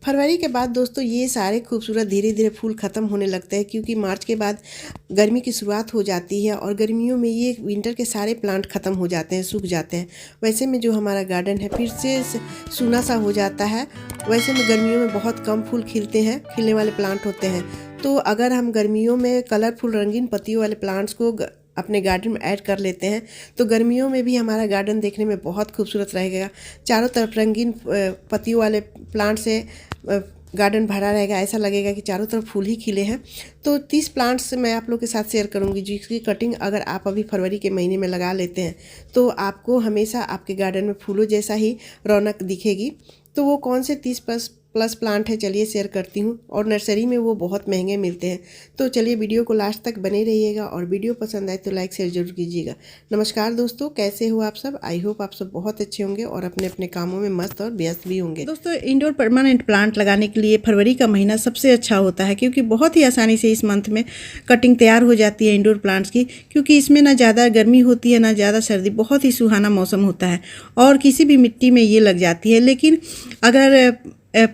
फरवरी के बाद दोस्तों ये सारे खूबसूरत धीरे धीरे फूल ख़त्म होने लगते हैं, क्योंकि मार्च के बाद गर्मी की शुरुआत हो जाती है और गर्मियों में ये विंटर के सारे प्लांट ख़त्म हो जाते हैं, सूख जाते हैं। वैसे में जो हमारा गार्डन है फिर से सूना सा हो जाता है। वैसे में गर्मियों में बहुत कम फूल खिलते हैं, खिलने वाले प्लांट होते हैं। तो अगर हम गर्मियों में कलरफुल रंगीन पत्तियों वाले प्लांट्स को अपने गार्डन में ऐड कर लेते हैं तो गर्मियों में भी हमारा गार्डन देखने में बहुत खूबसूरत रहेगा। चारों तरफ रंगीन पत्तियों वाले प्लांट से गार्डन भरा रहेगा, ऐसा लगेगा कि चारों तरफ फूल ही खिले हैं। तो 30 प्लांट्स मैं आप लोग के साथ शेयर करूंगी, जिसकी कटिंग अगर आप अभी फरवरी के महीने में लगा लेते हैं तो आपको हमेशा आपके गार्डन में फूलों जैसा ही रौनक दिखेगी। तो वो कौन से 30 प्लस प्लांट है चलिए शेयर करती हूँ, और नर्सरी में वो बहुत महंगे मिलते हैं। तो चलिए वीडियो को लास्ट तक बने रहिएगा और वीडियो पसंद आए तो लाइक शेयर जरूर कीजिएगा। नमस्कार दोस्तों, कैसे हो आप सब? आई होप आप सब बहुत अच्छे होंगे और अपने अपने कामों में मस्त और व्यस्त भी होंगे। दोस्तों, इंडोर परमानेंट प्लांट लगाने के लिए फरवरी का महीना सबसे अच्छा होता है, क्योंकि बहुत ही आसानी से इस मंथ में कटिंग तैयार हो जाती है इंडोर प्लांट्स की, क्योंकि इसमें ना ज़्यादा गर्मी होती है ना ज़्यादा सर्दी, बहुत ही सुहाना मौसम होता है और किसी भी मिट्टी में ये लग जाती है। लेकिन अगर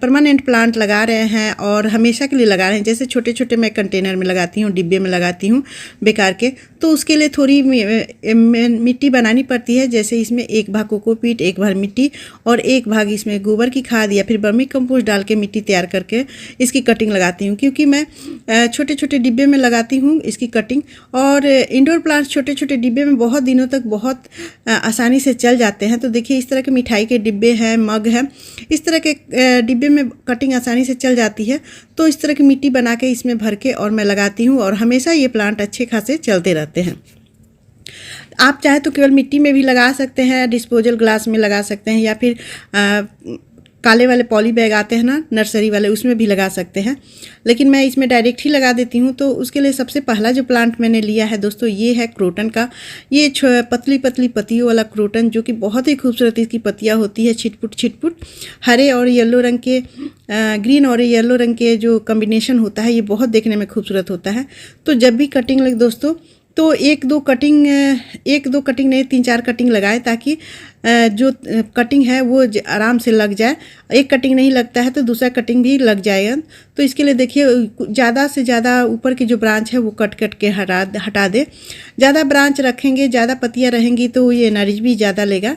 परमानेंट प्लांट लगा रहे हैं और हमेशा के लिए लगा रहे हैं, जैसे छोटे छोटे मैं कंटेनर में लगाती हूँ, डिब्बे में लगाती हूँ बेकार के, तो उसके लिए थोड़ी मिट्टी बनानी पड़ती है। जैसे इसमें एक भाग कोकोपीट, एक भाग मिट्टी और एक भाग इसमें गोबर की खाद या फिर वर्मी कंपोस्ट डाल के मिट्टी तैयार करके इसकी कटिंग लगाती हूँ, क्योंकि मैं छोटे छोटे डिब्बे में लगाती हूँ इसकी कटिंग। और इंडोर प्लांट्स छोटे छोटे डिब्बे में बहुत दिनों तक बहुत आसानी से चल जाते हैं। तो देखिए इस तरह के मिठाई के डिब्बे हैं, मग है, इस तरह के डिब्बे में कटिंग आसानी से चल जाती है। तो इस तरह की मिट्टी बना के इसमें भर के और मैं लगाती हूँ और हमेशा ये प्लांट अच्छे खासे चलते रहते हैं। आप चाहे तो केवल मिट्टी में भी लगा सकते हैं, डिस्पोजल ग्लास में लगा सकते हैं, या फिर काले वाले पॉली बैग आते हैं ना नर्सरी वाले, उसमें भी लगा सकते हैं। लेकिन मैं इसमें डायरेक्ट ही लगा देती हूँ। तो उसके लिए सबसे पहला जो प्लांट मैंने लिया है दोस्तों, ये है क्रोटन का। ये पतली पतली पत्तियों वाला क्रोटन, जो कि बहुत ही खूबसूरत इसकी पत्तियाँ होती है, छिटपुट छिटपुट, हरे और येलो रंग के, ग्रीन और येलो रंग के जो कम्बिनेशन होता है ये बहुत देखने में खूबसूरत होता है। तो जब भी कटिंग लगे दोस्तों तो एक दो कटिंग नहीं 3-4 कटिंग लगाए, ताकि जो कटिंग है वो आराम से लग जाए। एक कटिंग नहीं लगता है तो दूसरा कटिंग भी लग जाएगा। तो इसके लिए देखिए ज़्यादा से ज़्यादा ऊपर की जो ब्रांच है वो कट के हटा दे। ज़्यादा ब्रांच रखेंगे, ज़्यादा पत्तियाँ रहेंगी तो ये एनर्जी भी ज़्यादा लेगा।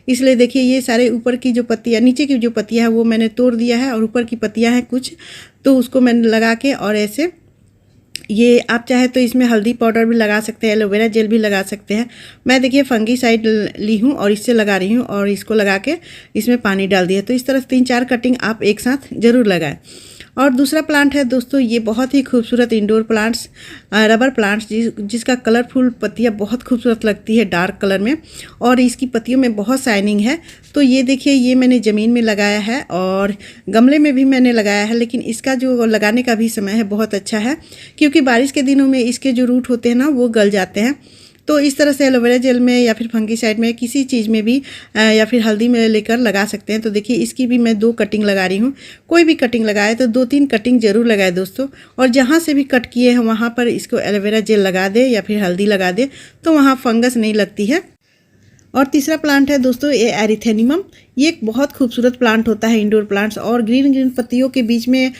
इसलिए देखिए ये सारे ऊपर की जो पत्तियाँ, नीचे की जो पत्तियाँ है वो मैंने तोड़ दिया है और ऊपर की पत्तियाँ हैं कुछ, तो उसको मैंने लगा के, और ऐसे ये आप चाहे तो इसमें हल्दी पाउडर भी लगा सकते हैं, एलोवेरा जेल भी लगा सकते हैं। मैं देखिए फंगीसाइड ली हूँ और इससे लगा रही हूँ, और इसको लगा के इसमें पानी डाल दिया। तो इस तरह 3-4 कटिंग आप एक साथ ज़रूर लगाएं। और दूसरा प्लांट है दोस्तों, ये बहुत ही खूबसूरत इंडोर प्लांट्स, रबर प्लांट्स, जिसका कलरफुल पत्तियाँ बहुत खूबसूरत लगती है डार्क कलर में, और इसकी पत्तियों में बहुत शाइनिंग है। तो ये देखिए ये मैंने ज़मीन में लगाया है और गमले में भी मैंने लगाया है, लेकिन इसका जो लगाने का भी समय है बहुत अच्छा है, क्योंकि बारिश के दिनों में इसके जो रूट होते हैं ना वो गल जाते हैं। तो इस तरह से एलोवेरा जेल में या फिर फंगीसाइड में किसी चीज़ में भी या फिर हल्दी में लेकर लगा सकते हैं। तो देखिए इसकी भी मैं 2 कटिंग लगा रही हूँ। कोई भी कटिंग लगाए तो 2-3 कटिंग जरूर लगाए दोस्तों, और जहाँ से भी कट किए हैं वहाँ पर इसको एलोवेरा जेल लगा दे या फिर हल्दी लगा दे, तो वहाँ फंगस नहीं लगती है। और तीसरा प्लांट है दोस्तों ये एरिथेनियम। ये एक बहुत खूबसूरत प्लांट होता है इंडोर प्लांट्स, और ग्रीन पत्तियों के बीच में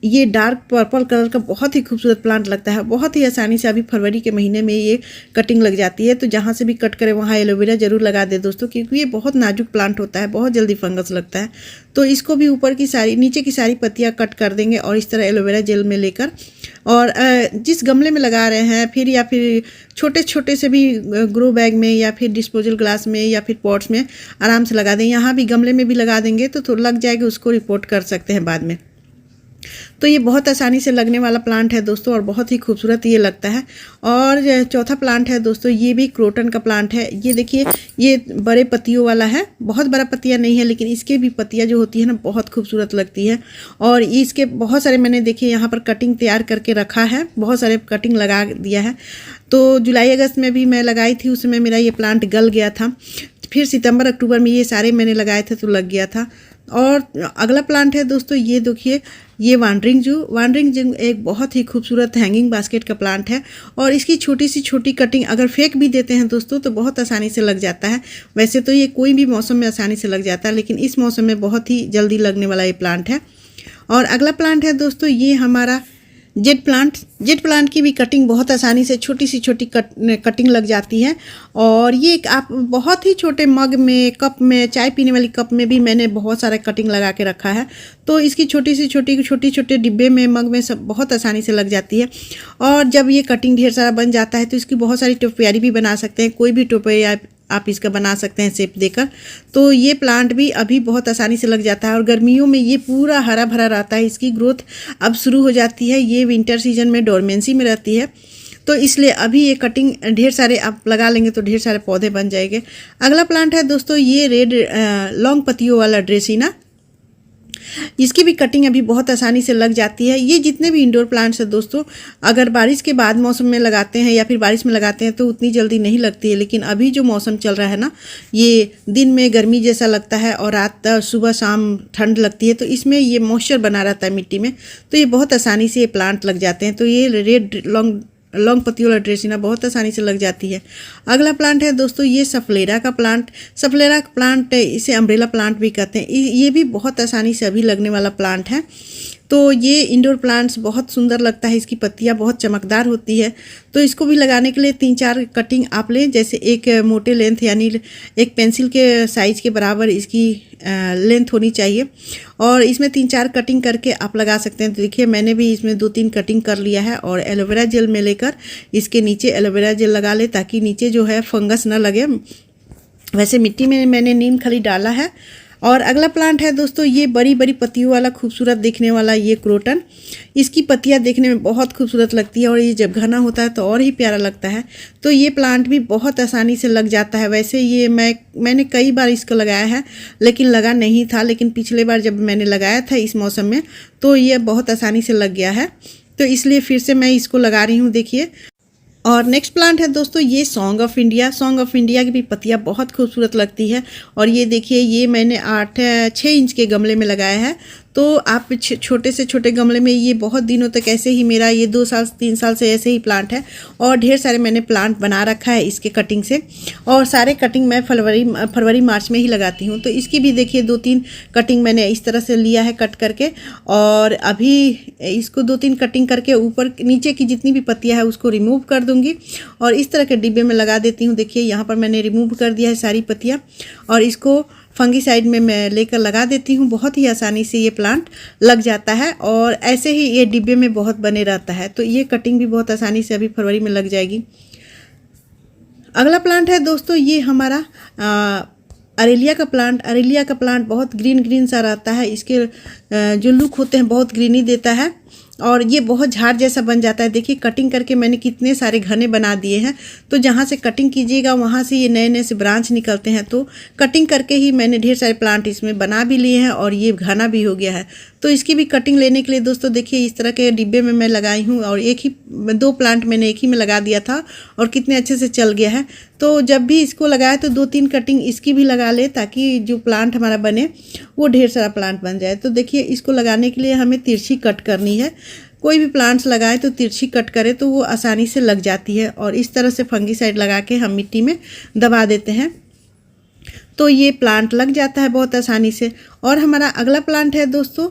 ये डार्क पर्पल कलर का बहुत ही खूबसूरत प्लांट लगता है। बहुत ही आसानी से अभी फरवरी के महीने में ये कटिंग लग जाती है। तो जहाँ से भी कट करें वहाँ एलोवेरा जरूर लगा दे दोस्तों, क्योंकि ये बहुत नाजुक प्लांट होता है, बहुत जल्दी फंगस लगता है। तो इसको भी ऊपर की सारी, नीचे की सारी पत्तियाँ कट कर देंगे और इस तरह एलोवेरा जेल में लेकर, और जिस गमले में लगा रहे हैं फिर, या फिर छोटे छोटे से भी ग्रो बैग में या फिर डिस्पोजल ग्लास में या फिर पॉट्स में आराम से लगा दें। यहाँ भी गमले में भी लगा देंगे तो लग जाएगा, उसको रिपोर्ट कर सकते हैं बाद में। तो ये बहुत आसानी से लगने वाला प्लांट है दोस्तों, और बहुत ही खूबसूरत ये लगता है। और चौथा प्लांट है दोस्तों, ये भी क्रोटन का प्लांट है। ये देखिए ये बड़े पत्तियों वाला है, बहुत बड़ा पत्तियां नहीं है, लेकिन इसके भी पत्तियां जो होती है ना बहुत खूबसूरत लगती है। और इसके बहुत सारे मैंने देखिए यहाँ पर कटिंग तैयार करके रखा है, बहुत सारे कटिंग लगा दिया है। तो जुलाई अगस्त में भी मैं लगाई थी, उसमें मेरा ये प्लांट गल गया था। फिर सितंबर अक्टूबर में ये सारे मैंने लगाए थे तो लग गया था। और अगला प्लांट है दोस्तों, ये देखिए, ये वांडरिंग जू एक बहुत ही खूबसूरत हैंगिंग बास्केट का प्लांट है। और इसकी छोटी सी छोटी कटिंग अगर फेंक भी देते हैं दोस्तों तो बहुत आसानी से लग जाता है। वैसे तो ये कोई भी मौसम में आसानी से लग जाता है, लेकिन इस मौसम में बहुत ही जल्दी लगने वाला ये प्लांट है। और अगला प्लांट है दोस्तों, ये हमारा जेट प्लांट की भी कटिंग बहुत आसानी से छोटी सी छोटी कटिंग लग जाती है। और ये आप बहुत ही छोटे मग में, कप में, चाय पीने वाली कप में भी मैंने बहुत सारा कटिंग लगा के रखा है। तो इसकी छोटे छोटे डिब्बे में, मग में सब बहुत आसानी से लग जाती है। और जब ये कटिंग ढेर सारा बन जाता है तो इसकी बहुत सारी टोपियारी भी बना सकते हैं। कोई भी टोपिया आप इसका बना सकते हैं शेप देकर। तो ये प्लांट भी अभी बहुत आसानी से लग जाता है। और गर्मियों में ये पूरा हरा भरा रहता है। इसकी ग्रोथ अब शुरू हो जाती है। ये विंटर सीजन में डोरमेंसी में रहती है, तो इसलिए अभी ये कटिंग ढेर सारे आप लगा लेंगे तो ढेर सारे पौधे बन जाएंगे। अगला प्लांट है दोस्तों, ये रेड लॉन्ग पत्तियों वाला ड्रेसिना। इसकी भी कटिंग अभी बहुत आसानी से लग जाती है। ये जितने भी इंडोर प्लांट्स हैं दोस्तों, अगर बारिश के बाद मौसम में लगाते हैं या फिर बारिश में लगाते हैं तो उतनी जल्दी नहीं लगती है। लेकिन अभी जो मौसम चल रहा है ना, ये दिन में गर्मी जैसा लगता है और रात सुबह शाम ठंड लगती है, तो इसमें ये मॉइस्चर बना रहता है मिट्टी में, तो ये बहुत आसानी से ये प्लांट लग जाते हैं। तो ये रेड लॉन्ग पत्तियों वाला ड्रेसिना बहुत आसानी से लग जाती है। अगला प्लांट है दोस्तों, ये सफलेरा का प्लांट इसे अम्ब्रेला प्लांट भी कहते हैं। ये भी बहुत आसानी से अभी लगने वाला प्लांट है। तो ये इंडोर प्लांट्स बहुत सुंदर लगता है। इसकी पत्तियां बहुत चमकदार होती है। तो इसको भी लगाने के लिए 3-4 कटिंग आप लें। जैसे एक मोटे लेंथ, यानी एक पेंसिल के साइज के बराबर इसकी लेंथ होनी चाहिए। और इसमें 3-4 कटिंग करके आप लगा सकते हैं। तो देखिए, मैंने भी इसमें 2-3 कटिंग कर लिया है। और एलोवेरा जेल में लेकर इसके नीचे एलोवेरा जेल लगा ले, ताकि नीचे जो है फंगस ना लगे। वैसे मिट्टी में मैंने नीम खली डाला है। और अगला प्लांट है दोस्तों, ये बड़ी बड़ी पत्तियों वाला खूबसूरत दिखने वाला ये क्रोटन। इसकी पत्तियां देखने में बहुत खूबसूरत लगती है और ये जब घना होता है तो और ही प्यारा लगता है। तो ये प्लांट भी बहुत आसानी से लग जाता है। वैसे ये मैंने कई बार इसको लगाया है, लेकिन लगा नहीं था। लेकिन पिछले बार जब मैंने लगाया था इस मौसम में, तो ये बहुत आसानी से लग गया है। तो इसलिए फिर से मैं इसको लगा रही हूँ, देखिए। और नेक्स्ट प्लांट है दोस्तों, ये सॉन्ग ऑफ इंडिया की भी पत्तियां बहुत खूबसूरत लगती है। और ये देखिए, ये मैंने 6 इंच के गमले में लगाया है। तो आप छोटे से छोटे गमले में, ये बहुत दिनों तक ऐसे ही, मेरा ये 2 साल 3 साल से ऐसे ही प्लांट है। और ढेर सारे मैंने प्लांट बना रखा है इसके कटिंग से। और सारे कटिंग मैं फरवरी मार्च में ही लगाती हूँ। तो इसकी भी देखिए 2-3 कटिंग मैंने इस तरह से लिया है कट करके। और अभी इसको 2-3 कटिंग करके ऊपर नीचे की जितनी भी पत्तियाँ है उसको रिमूव कर दूँगी और इस तरह के डिब्बे में लगा देती हूँ। देखिए, यहाँ पर मैंने रिमूव कर दिया है सारी पत्तियाँ और इसको फंगीसाइड में मैं लेकर लगा देती हूँ। बहुत ही आसानी से ये प्लांट लग जाता है और ऐसे ही ये डिब्बे में बहुत बने रहता है। तो ये कटिंग भी बहुत आसानी से अभी फरवरी में लग जाएगी। अगला प्लांट है दोस्तों, ये हमारा अरेलिया का प्लांट बहुत ग्रीन सा रहता है। इसके जो लुक होते हैं बहुत ग्रीनी देता है और ये बहुत झाड़ जैसा बन जाता है। देखिए, कटिंग करके मैंने कितने सारे घने बना दिए हैं। तो जहाँ से कटिंग कीजिएगा वहाँ से ये नए से ब्रांच निकलते हैं। तो कटिंग करके ही मैंने ढेर सारे प्लांट इसमें बना भी लिए हैं और ये घना भी हो गया है। तो इसकी भी कटिंग लेने के लिए दोस्तों, देखिए इस तरह के डिब्बे में मैं लगाई हूँ और 2 प्लांट मैंने एक ही में लगा दिया था और कितने अच्छे से चल गया है। तो जब भी इसको लगाए तो 2-3 कटिंग इसकी भी लगा ले, ताकि जो प्लांट हमारा बने वो ढेर सारा प्लांट बन जाए। तो देखिए, इसको लगाने के लिए हमें तिरछी कट करनी है। कोई भी प्लांट्स लगाएं तो तिरछी कट करें तो वो आसानी से लग जाती है। और इस तरह से फंगीसाइड लगा के हम मिट्टी में दबा देते हैं तो ये प्लांट लग जाता है बहुत आसानी से। और हमारा अगला प्लांट है दोस्तों,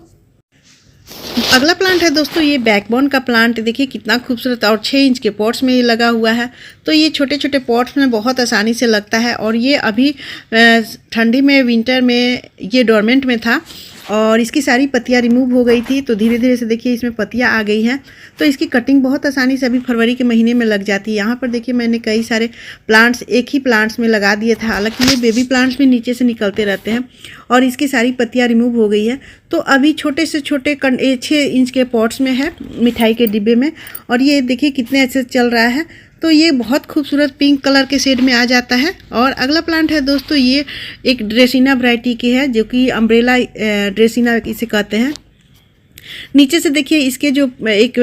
ये बैकबोन का प्लांट। देखिए कितना खूबसूरत और 6 इंच के पॉट्स में ये लगा हुआ है। तो ये छोटे छोटे पॉट्स में बहुत आसानी से लगता है। और ये अभी ठंडी में, विंटर में ये डोरमेंट में था और इसकी सारी पत्तियां रिमूव हो गई थी। तो धीरे धीरे से देखिए इसमें पत्तियां आ गई हैं। तो इसकी कटिंग बहुत आसानी से अभी फरवरी के महीने में लग जाती है। यहाँ पर देखिए, मैंने कई सारे प्लांट्स एक ही प्लांट्स में लगा दिए थे। हालांकि ये बेबी प्लांट्स भी नीचे से निकलते रहते हैं और इसकी सारी पत्तियां रिमूव हो गई है। तो अभी छोटे से छोटे 6 इंच के पॉट्स में है, मिठाई के डिब्बे में। और ये देखिए कितने अच्छे से चल रहा है। तो ये बहुत खूबसूरत पिंक कलर के शेड में आ जाता है। और अगला प्लांट है दोस्तों, ये एक ड्रेसिना वैरायटी की है, जो कि अम्ब्रेला ड्रेसिना इसे कहते हैं। नीचे से देखिए इसके जो एक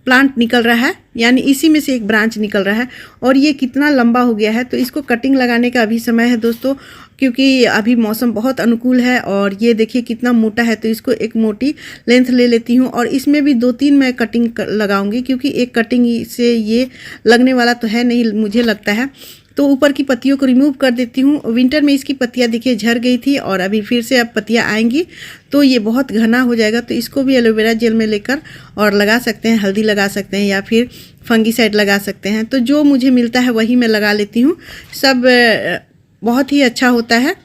प्लांट निकल रहा है, यानी इसी में से एक ब्रांच निकल रहा है और ये कितना लंबा हो गया है। तो इसको कटिंग लगाने का अभी समय है दोस्तों। क्योंकि अभी मौसम बहुत अनुकूल है। और ये देखिए कितना मोटा है, तो इसको एक मोटी लेंथ ले लेती हूँ और इसमें भी 2-3 मैं कटिंग लगाऊंगी, क्योंकि एक कटिंग से ये लगने वाला तो है नहीं मुझे लगता है। तो ऊपर की पत्तियों को रिमूव कर देती हूँ। विंटर में इसकी पत्तियाँ देखिए झड़ गई थी और अभी फिर से अब पत्तियाँ आएंगी तो ये बहुत घना हो जाएगा। तो इसको भी एलोवेरा जेल में लेकर और लगा सकते हैं, हल्दी लगा सकते हैं या फिर फंगीसाइड लगा सकते हैं। तो जो मुझे मिलता है वही मैं लगा लेती हूँ। सब बहुत ही अच्छा होता है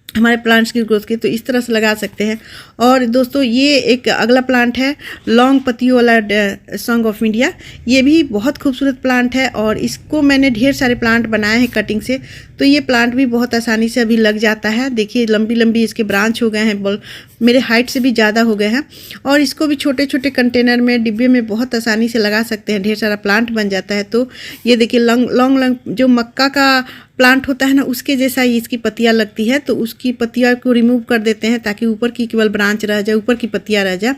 हमारे प्लांट्स की ग्रोथ की, तो इस तरह से लगा सकते हैं। और दोस्तों ये एक अगला प्लांट है लॉन्ग पत्तियों वाला सॉन्ग ऑफ इंडिया। ये भी बहुत खूबसूरत प्लांट है और इसको मैंने ढेर सारे प्लांट बनाए हैं कटिंग से, तो ये प्लांट भी बहुत आसानी से अभी लग जाता है। देखिए लंबी लंबी इसके ब्रांच हो गए हैं, मेरे हाइट से भी ज़्यादा हो गए हैं। और इसको भी छोटे छोटे कंटेनर में, डिब्बे में बहुत आसानी से लगा सकते हैं, ढेर सारा प्लांट बन जाता है। तो ये देखिए लॉन्ग जो मक्का का प्लांट होता है ना, उसके जैसा ही इसकी पत्तियां लगती है। तो उसकी पत्तियां को रिमूव कर देते हैं ताकि ऊपर की केवल ब्रांच रह जाए, ऊपर की पत्तियां रह जाए।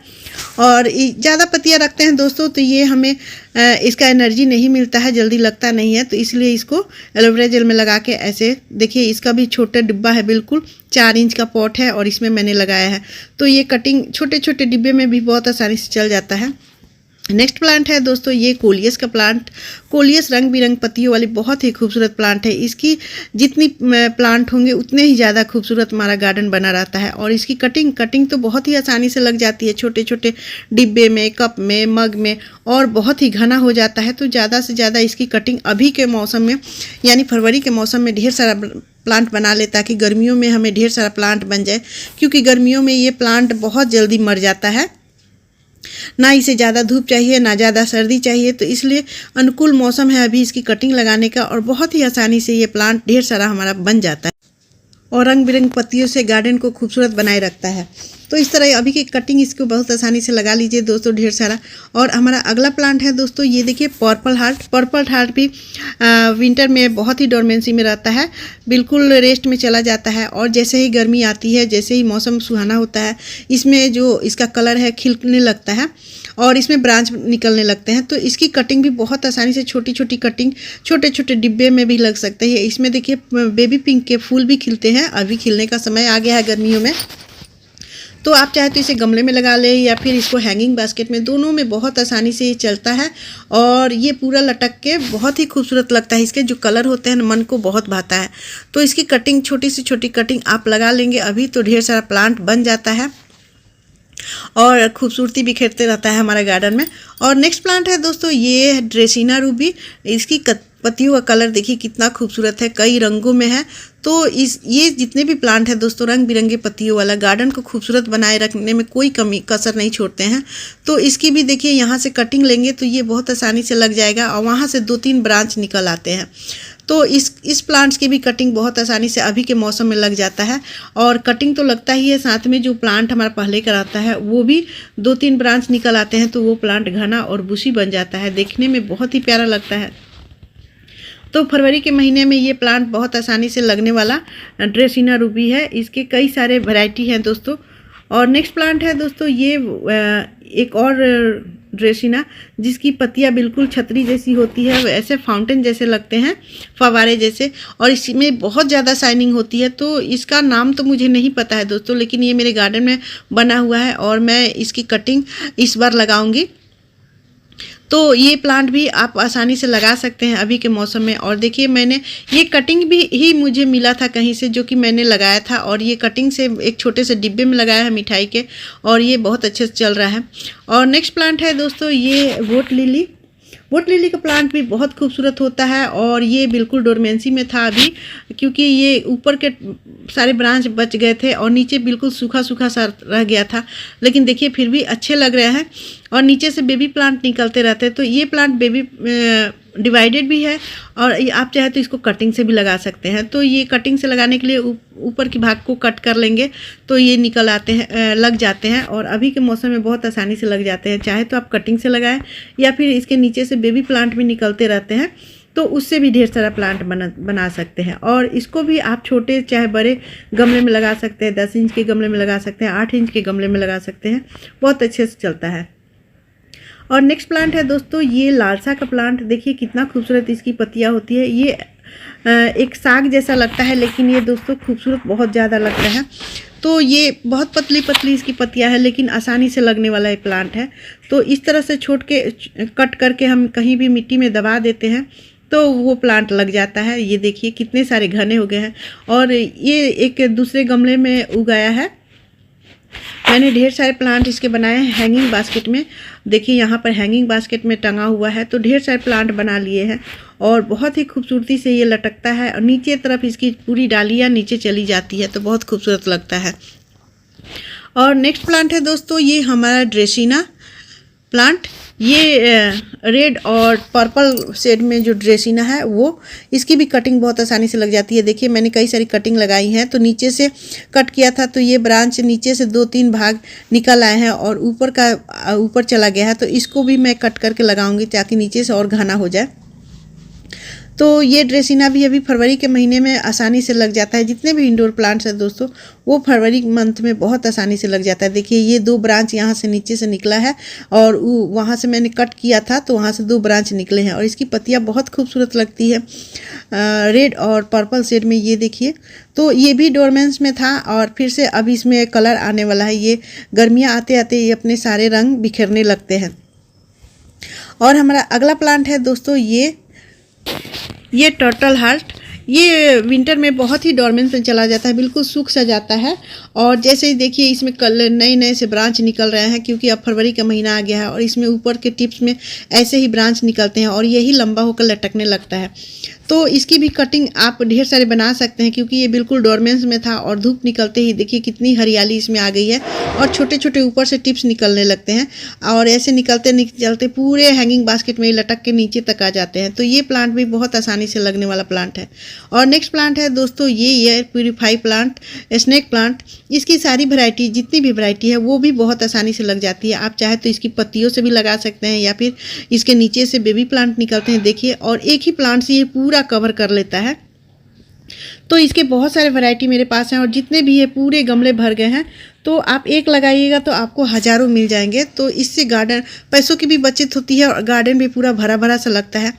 और ज़्यादा पत्तियां रखते हैं दोस्तों तो ये हमें इसका एनर्जी नहीं मिलता है, जल्दी लगता नहीं है। तो इसलिए इसको एलोवेरा जेल में लगा के ऐसे देखिए, इसका भी छोटा डिब्बा है, बिल्कुल 4 इंच का पॉट है और इसमें मैंने लगाया है। तो ये कटिंग छोटे छोटे डिब्बे में भी बहुत आसानी से चल जाता है। नेक्स्ट प्लांट है दोस्तों ये कोलियस का प्लांट। कोलियस रंग बिरंग पत्तियों वाली बहुत ही खूबसूरत प्लांट है। इसकी जितनी प्लांट होंगे उतने ही ज़्यादा खूबसूरत हमारा गार्डन बना रहता है। और इसकी कटिंग तो बहुत ही आसानी से लग जाती है, छोटे छोटे डिब्बे में, कप में, मग में, और बहुत ही घना हो जाता है। तो ज़्यादा से ज़्यादा इसकी कटिंग अभी के मौसम में यानी फरवरी के मौसम में ढेर सारा प्लांट बना ले, ताकि गर्मियों में हमें ढेर सारा प्लांट बन जाए। क्योंकि गर्मियों में ये प्लांट बहुत जल्दी मर जाता है, ना इसे ज़्यादा धूप चाहिए ना ज़्यादा सर्दी चाहिए। तो इसलिए अनुकूल मौसम है अभी इसकी कटिंग लगाने का और बहुत ही आसानी से ये प्लांट ढेर सारा हमारा बन जाता है और रंग बिरंग पत्तियों से गार्डन को खूबसूरत बनाए रखता है। तो इस तरह अभी की कटिंग इसको बहुत आसानी से लगा लीजिए दोस्तों, ढेर सारा। और हमारा अगला प्लांट है दोस्तों ये देखिए पर्पल हार्ट। पर्पल हार्ट भी विंटर में बहुत ही डोरमेंसी में रहता है, बिल्कुल रेस्ट में चला जाता है। और जैसे ही गर्मी आती है, जैसे ही मौसम सुहाना होता है, इसमें जो इसका कलर है खिलने लगता है और इसमें ब्रांच निकलने लगते हैं। तो इसकी कटिंग भी बहुत आसानी से, छोटी छोटी कटिंग छोटे छोटे डिब्बे में भी लग सकते हैं। इसमें देखिए बेबी पिंक के फूल भी खिलते हैं, अभी खिलने का समय आ गया है गर्मियों में। तो आप चाहे तो इसे गमले में लगा लें या फिर इसको हैंगिंग बास्केट में, दोनों में बहुत आसानी से ये चलता है। और ये पूरा लटक के बहुत ही खूबसूरत लगता है। इसके जो कलर होते हैं मन को बहुत भाता है। तो इसकी कटिंग, छोटी से छोटी कटिंग आप लगा लेंगे अभी तो ढेर सारा प्लांट बन जाता है और खूबसूरती बिखेरते रहता है हमारे गार्डन में। और नेक्स्ट प्लांट है दोस्तों ये ड्रेसिना रूबी। इसकी पत्तियों का कलर देखिए कितना खूबसूरत है, कई रंगों में है। तो ये जितने भी प्लांट है दोस्तों रंग बिरंगे पत्तियों वाला, गार्डन को खूबसूरत बनाए रखने में कोई कमी कसर नहीं छोड़ते हैं। तो इसकी भी देखिए यहाँ से कटिंग लेंगे तो ये बहुत आसानी से लग जाएगा और वहाँ से 2-3 ब्रांच निकल आते हैं। तो इस प्लांट्स की भी कटिंग बहुत आसानी से अभी के मौसम में लग जाता है। और कटिंग तो लगता ही है, साथ में जो प्लांट हमारा पहले का रहता है वो भी 2-3 ब्रांच निकल आते हैं। तो वो प्लांट घना और बुशी बन जाता है, देखने में बहुत ही प्यारा लगता है। तो फरवरी के महीने में ये प्लांट बहुत आसानी से लगने वाला ड्रेसिना रूबी है। इसके कई सारे वैरायटी हैं दोस्तों। और नेक्स्ट प्लांट है दोस्तों ये एक और ड्रेसिना, जिसकी पत्तियां बिल्कुल छतरी जैसी होती है, ऐसे फाउंटेन जैसे लगते हैं, फवारे जैसे। और इसमें बहुत ज़्यादा शाइनिंग होती है। तो इसका नाम तो मुझे नहीं पता है दोस्तों, लेकिन ये मेरे गार्डन में बना हुआ है और मैं इसकी कटिंग इस बार लगाऊंगी। तो ये प्लांट भी आप आसानी से लगा सकते हैं अभी के मौसम में। और देखिए मैंने ये कटिंग भी ही मुझे मिला था कहीं से, जो कि मैंने लगाया था और ये कटिंग से एक छोटे से डिब्बे में लगाया है मिठाई के, और ये बहुत अच्छे से चल रहा है। और नेक्स्ट प्लांट है दोस्तों ये वोट लिली। वोट लिली का प्लांट भी बहुत खूबसूरत होता है और ये बिल्कुल डोरमेंसी में था अभी, क्योंकि ये ऊपर के सारे ब्रांच बच गए थे और नीचे बिल्कुल सूखा सूखा सा रह गया था। लेकिन देखिए फिर भी अच्छे लग रहे हैं और नीचे से बेबी प्लांट निकलते रहते हैं। तो ये प्लांट बेबी डिवाइडेड भी है और आप चाहे तो इसको कटिंग से भी लगा सकते हैं। तो ये कटिंग से लगाने के लिए ऊपर की भाग को कट कर लेंगे तो ये निकल आते हैं, लग जाते हैं और अभी के मौसम में बहुत आसानी से लग जाते हैं। चाहे तो आप कटिंग से लगाएं या फिर इसके नीचे से बेबी प्लांट भी निकलते रहते हैं, तो उससे भी ढेर सारा प्लांट बना सकते हैं। और इसको भी आप छोटे चाहे बड़े गमले में लगा सकते हैं, 10 इंच के गमले में लगा सकते हैं, 8 इंच के गमले में लगा सकते हैं, बहुत अच्छे से चलता है। और नेक्स्ट प्लांट है दोस्तों ये लालसा का प्लांट। देखिए कितना खूबसूरत इसकी पत्तियां होती है। ये एक साग जैसा लगता है, लेकिन ये दोस्तों खूबसूरत बहुत ज़्यादा लगता है। तो ये बहुत पतली पतली इसकी पत्तियां है, लेकिन आसानी से लगने वाला ये प्लांट है। तो इस तरह से छोड़ के कट करके हम कहीं भी मिट्टी में दबा देते हैं तो वो प्लांट लग जाता है। ये देखिए कितने सारे घने हो गए हैं। और ये एक दूसरे गमले में उगाया है। मैंने ढेर सारे प्लांट इसके बनाए हैं हैंगिंग बास्केट में। देखिए यहाँ पर हैंगिंग बास्केट में टंगा हुआ है, तो ढेर सारे प्लांट बना लिए हैं और बहुत ही खूबसूरती से ये लटकता है और नीचे तरफ इसकी पूरी डालियाँ नीचे चली जाती है, तो बहुत खूबसूरत लगता है। और नेक्स्ट प्लांट है दोस्तों, ये हमारा ड्रेसिना प्लांट। ये रेड और पर्पल शेड में जो ड्रेसिना है वो, इसकी भी कटिंग बहुत आसानी से लग जाती है। देखिए मैंने कई सारी कटिंग लगाई हैं। तो नीचे से कट किया था तो ये ब्रांच नीचे से 2-3 भाग निकल आए हैं और ऊपर चला गया है। तो इसको भी मैं कट करके लगाऊंगी ताकि नीचे से और घना हो जाए। तो ये ड्रेसिना भी अभी फरवरी के महीने में आसानी से लग जाता है। जितने भी इंडोर प्लांट्स हैं दोस्तों, वो फरवरी मंथ में बहुत आसानी से लग जाता है। देखिए ये 2 ब्रांच यहाँ से नीचे से निकला है और वहाँ से मैंने कट किया था तो वहाँ से 2 ब्रांच निकले हैं और इसकी पत्तियाँ बहुत खूबसूरत लगती है रेड और पर्पल शेड में। ये देखिए, तो ये भी डोरमेंस में था और फिर से अब इसमें कलर आने वाला है। ये गर्मियाँ आते आते ये अपने सारे रंग बिखरने लगते हैं। और हमारा अगला प्लांट है दोस्तों, ये टर्टल हार्ट। ये विंटर में बहुत ही डोरमेंस में चला जाता है, बिल्कुल सूख सा जाता है। और जैसे ही देखिए इसमें नए नए से ब्रांच निकल रहे हैं, क्योंकि अब फरवरी का महीना आ गया है और इसमें ऊपर के टिप्स में ऐसे ही ब्रांच निकलते हैं और यही लंबा होकर लटकने लगता है। तो इसकी भी कटिंग आप ढेर सारे बना सकते हैं, क्योंकि ये बिल्कुल डोरमेंस में था और धूप निकलते ही देखिए कितनी हरियाली इसमें आ गई है और छोटे छोटे ऊपर से टिप्स निकलने लगते हैं और ऐसे निकलते पूरे हैंगिंग बास्केट में लटक के नीचे तक आ जाते हैं। तो ये प्लांट भी बहुत आसानी से लगने वाला प्लांट है। और नेक्स्ट प्लांट है दोस्तों, ये air purify plant, snake plant. इसकी सारी वैरायटी, जितनी भी वैरायटी है वो भी बहुत आसानी से लग जाती है। आप चाहे तो इसकी पत्तियों से भी लगा सकते हैं या फिर इसके नीचे से बेबी प्लांट निकलते हैं देखिए, और एक ही प्लांट से ये पूरा कवर कर लेता है। तो इसके बहुत सारे वैरायटी मेरे पास हैं और जितने भी ये पूरे गमले भर गए हैं। तो आप एक लगाइएगा तो आपको हज़ारों मिल जाएंगे। तो इससे गार्डन पैसों की भी बचत होती है और गार्डन भी पूरा भरा भरा सा लगता है।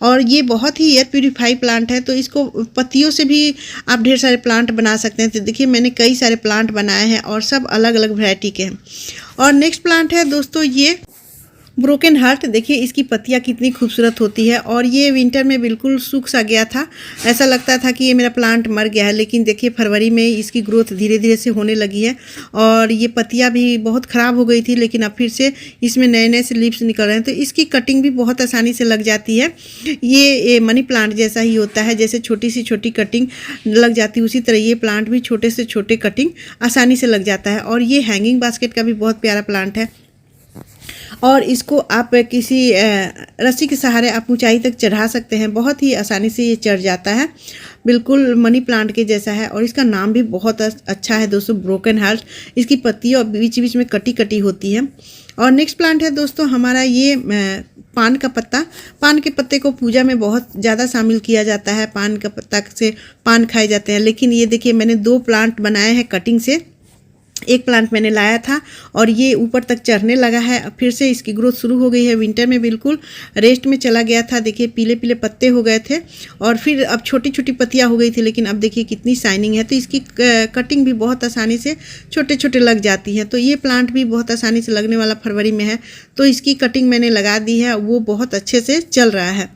और ये बहुत ही एयर प्यूरीफाई प्लांट है, तो इसको पत्तियों से भी आप ढेर सारे प्लांट बना सकते हैं। तो देखिए मैंने कई सारे प्लांट बनाए हैं और सब अलग अलग वैरायटी के हैं। और नेक्स्ट प्लांट है दोस्तों, ये ब्रोकन हार्ट। देखिए इसकी पत्तियाँ कितनी खूबसूरत होती है और ये विंटर में बिल्कुल सूख सा गया था। ऐसा लगता था कि ये मेरा प्लांट मर गया है, लेकिन देखिए फरवरी में इसकी ग्रोथ धीरे धीरे से होने लगी है और ये पत्तियाँ भी बहुत ख़राब हो गई थी, लेकिन अब फिर से इसमें नए नए से लीव्स निकल रहे हैं। तो इसकी कटिंग भी बहुत आसानी से लग जाती है। ये मनी प्लांट जैसा ही होता है, जैसे छोटी सी छोटी कटिंग लग जाती है उसी तरह ये प्लांट भी छोटे से छोटे कटिंग आसानी से लग जाता है। और ये हैंगिंग बास्केट का भी बहुत प्यारा प्लांट है और इसको आप किसी रस्सी के सहारे आप ऊंचाई तक चढ़ा सकते हैं। बहुत ही आसानी से ये चढ़ जाता है, बिल्कुल मनी प्लांट के जैसा है। और इसका नाम भी बहुत अच्छा है दोस्तों, ब्रोकन हार्ट। इसकी पत्तियाँ बीच बीच में कटी कटी होती है। और नेक्स्ट प्लांट है दोस्तों हमारा ये पान का पत्ता। पान के पत्ते को पूजा में बहुत ज़्यादा शामिल किया जाता है। पान का पत्ता से पान खाए जाते हैं। लेकिन ये देखिए मैंने 2 प्लांट बनाए हैं कटिंग से। एक प्लांट मैंने लाया था और ये ऊपर तक चढ़ने लगा है। फिर से इसकी ग्रोथ शुरू हो गई है। विंटर में बिल्कुल रेस्ट में चला गया था, देखिए पीले पीले पत्ते हो गए थे और फिर अब छोटी छोटी पत्तियां हो गई थी, लेकिन अब देखिए कितनी शाइनिंग है। तो इसकी कटिंग भी बहुत आसानी से छोटे छोटे लग जाती है। तो ये प्लांट भी बहुत आसानी से लगने वाला फरवरी में है। तो इसकी कटिंग मैंने लगा दी है, वो बहुत अच्छे से चल रहा है।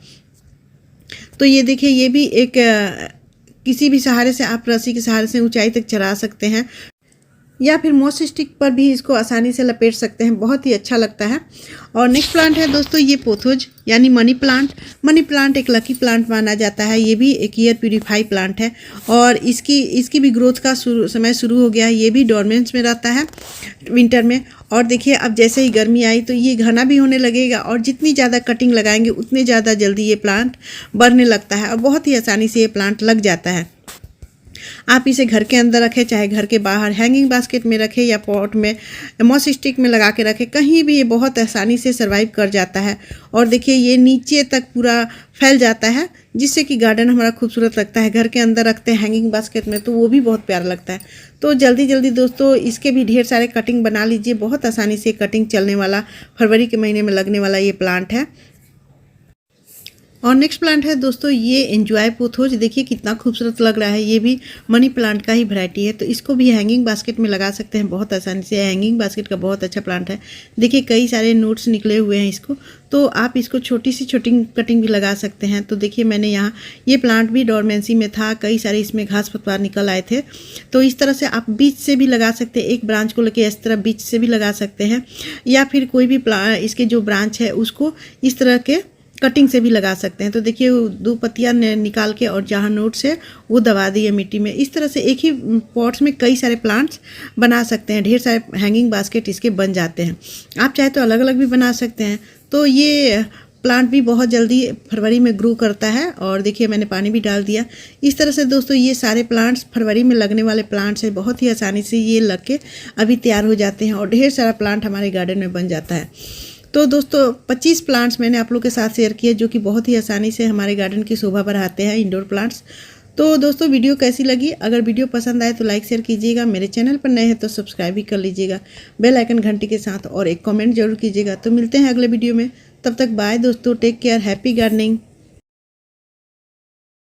तो ये देखिए ये भी एक किसी भी सहारे से आप रस्सी के सहारे से ऊंचाई तक चढ़ा सकते हैं या फिर मोस स्टिक पर भी इसको आसानी से लपेट सकते हैं। बहुत ही अच्छा लगता है। और नेक्स्ट प्लांट है दोस्तों, ये पोथोज यानी मनी प्लांट। मनी प्लांट एक लकी प्लांट माना जाता है। ये भी एक एयर प्यूरीफाई प्लांट है और इसकी भी ग्रोथ का समय शुरू हो गया है। ये भी डोरमेंस में रहता है विंटर में। और देखिए अब जैसे ही गर्मी आई तो ये घना भी होने लगेगा और जितनी ज़्यादा कटिंग लगाएंगे उतने ज़्यादा जल्दी ये प्लांट बढ़ने लगता है और बहुत ही आसानी से ये प्लांट लग जाता है। आप इसे घर के अंदर रखें, चाहे घर के बाहर हैंगिंग बास्केट में रखें या पॉट में मॉस स्टिक में लगा के रखें, कहीं भी ये बहुत आसानी से सर्वाइव कर जाता है। और देखिए ये नीचे तक पूरा फैल जाता है, जिससे कि गार्डन हमारा खूबसूरत लगता है। घर के अंदर रखते हैं हैंगिंग बास्केट में तो वो भी बहुत प्यारा लगता है। तो जल्दी जल्दी दोस्तों इसके भी ढेर सारे कटिंग बना लीजिए। बहुत आसानी से कटिंग चलने वाला, फरवरी के महीने में लगने वाला ये प्लांट है। और नेक्स्ट प्लांट है दोस्तों ये एंजॉय पोथोज। देखिए कितना खूबसूरत लग रहा है। ये भी मनी प्लांट का ही वैरायटी है, तो इसको भी हैंगिंग बास्केट में लगा सकते हैं बहुत आसानी से। हैंगिंग बास्केट का बहुत अच्छा प्लांट है। देखिए कई सारे नोट्स निकले हुए हैं इसको, तो आप इसको छोटी सी छोटी कटिंग भी लगा सकते हैं। तो देखिए मैंने यहाँ ये प्लांट भी डोरमेंसी में था, कई सारे इसमें घास पतवार निकल आए थे, तो इस तरह से आप बीच से भी लगा सकते हैं। एक ब्रांच को लेके इस तरह बीच से भी लगा सकते हैं, या फिर कोई भी इसके जो ब्रांच है उसको इस तरह के कटिंग से भी लगा सकते हैं। तो देखिए 2 पत्तियां निकाल के और जहाँ नोट्स है वो दबा दी है मिट्टी में। इस तरह से एक ही पॉट्स में कई सारे प्लांट्स बना सकते हैं। ढेर सारे हैंगिंग बास्केट इसके बन जाते हैं। आप चाहे तो अलग अलग भी बना सकते हैं। तो ये प्लांट भी बहुत जल्दी फरवरी में ग्रो करता है। और देखिए मैंने पानी भी डाल दिया। इस तरह से दोस्तों ये सारे प्लांट्स फरवरी में लगने वाले प्लांट्स हैं। बहुत ही आसानी से ये लग के अभी तैयार हो जाते हैं और ढेर सारा प्लांट हमारे गार्डन में बन जाता है। तो दोस्तों 25 प्लांट्स मैंने आप लोग के साथ शेयर किए, जो कि बहुत ही आसानी से हमारे गार्डन की शोभा बढ़ाते हैं, इंडोर प्लांट्स। तो दोस्तों वीडियो कैसी लगी? अगर वीडियो पसंद आए तो लाइक शेयर कीजिएगा। मेरे चैनल पर नए हैं तो सब्सक्राइब भी कर लीजिएगा बेल आइकन घंटी के साथ, और एक कमेंट जरूर कीजिएगा। तो मिलते हैं अगले वीडियो में। तब तक बाय दोस्तों, टेक केयर, हैप्पी गार्डनिंग।